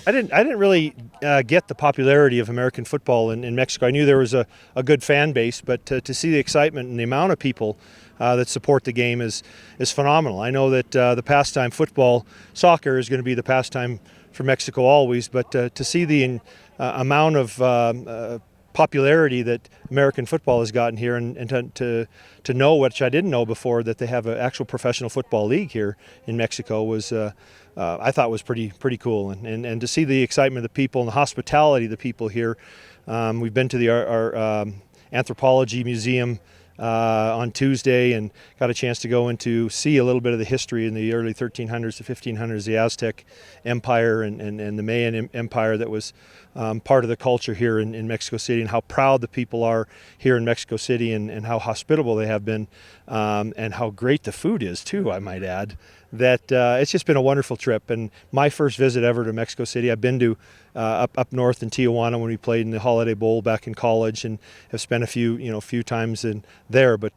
I didn't really get the popularity of American football in Mexico. I knew there was a good fan base, but to see the excitement and the amount of people that support the game is phenomenal. I know that the pastime football, soccer, is going to be the pastime for Mexico always, but to see the amount of popularity that American football has gotten here, and to know, which I didn't know before, that they have an actual professional football league here in Mexico was I thought was pretty cool, and to see the excitement of the people and the hospitality of the people here. We've been to our anthropology museum on Tuesday and got a chance to go into see a little bit of the history in the early 1300s to 1500s, the Aztec Empire and the Mayan Empire that was part of the culture here in Mexico City, and how proud the people are here in Mexico City, and how hospitable they have been, and how great the food is too, I might add. That it's just been a wonderful trip, and my first visit ever to Mexico City. I've been to up north in Tijuana when we played in the Holiday Bowl back in college, and have spent a few times in there, but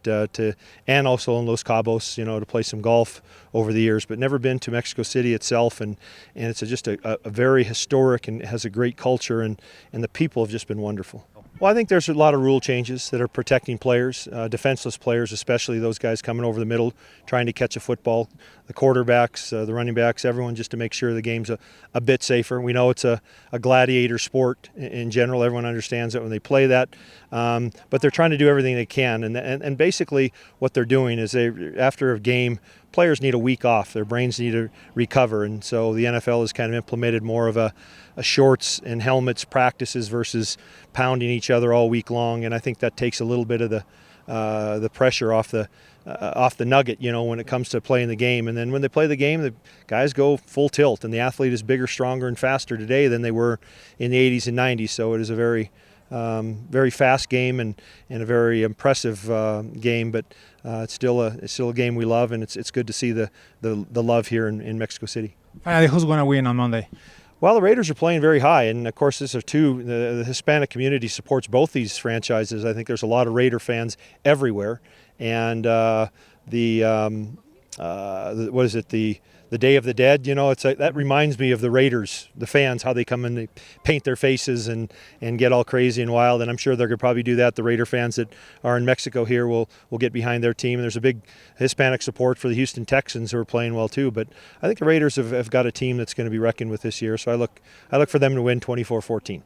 and also in Los Cabos, to play some golf over the years, but never been to Mexico City itself, and it's just a very historic and has a great culture, and the people have just been wonderful. Well, I think there's a lot of rule changes that are protecting players, defenseless players, especially those guys coming over the middle, trying to catch a football, the quarterbacks, the running backs, everyone, just to make sure the game's a bit safer. We know it's a gladiator sport in general. Everyone understands that when they play that, but they're trying to do everything they can. And basically what they're doing is after a game, players need a week off. Their brains need to recover. And so the NFL has kind of implemented more of a shorts and helmets practices versus pounding each other all week long. And I think that takes a little bit of the pressure off the nugget, when it comes to playing the game. And then when they play the game, the guys go full tilt, and the athlete is bigger, stronger, and faster today than they were in the 80s and 90s. So it is a very fast game and a very impressive game, but it's still a game we love, and it's good to see the love here in Mexico City. Finally, who's going to win on Monday? Well, the Raiders are playing very high, and of course the Hispanic community supports both these franchises. I think there's a lot of Raider fans everywhere, and what is it, the Day of the Dead, it's that reminds me of the Raiders, the fans, how they come and they paint their faces and get all crazy and wild, and I'm sure they're going to probably do that. The Raider fans that are in Mexico here will get behind their team, and there's a big Hispanic support for the Houston Texans, who are playing well too, but I think the Raiders have got a team that's going to be reckoned with this year, so I look for them to win 24-14.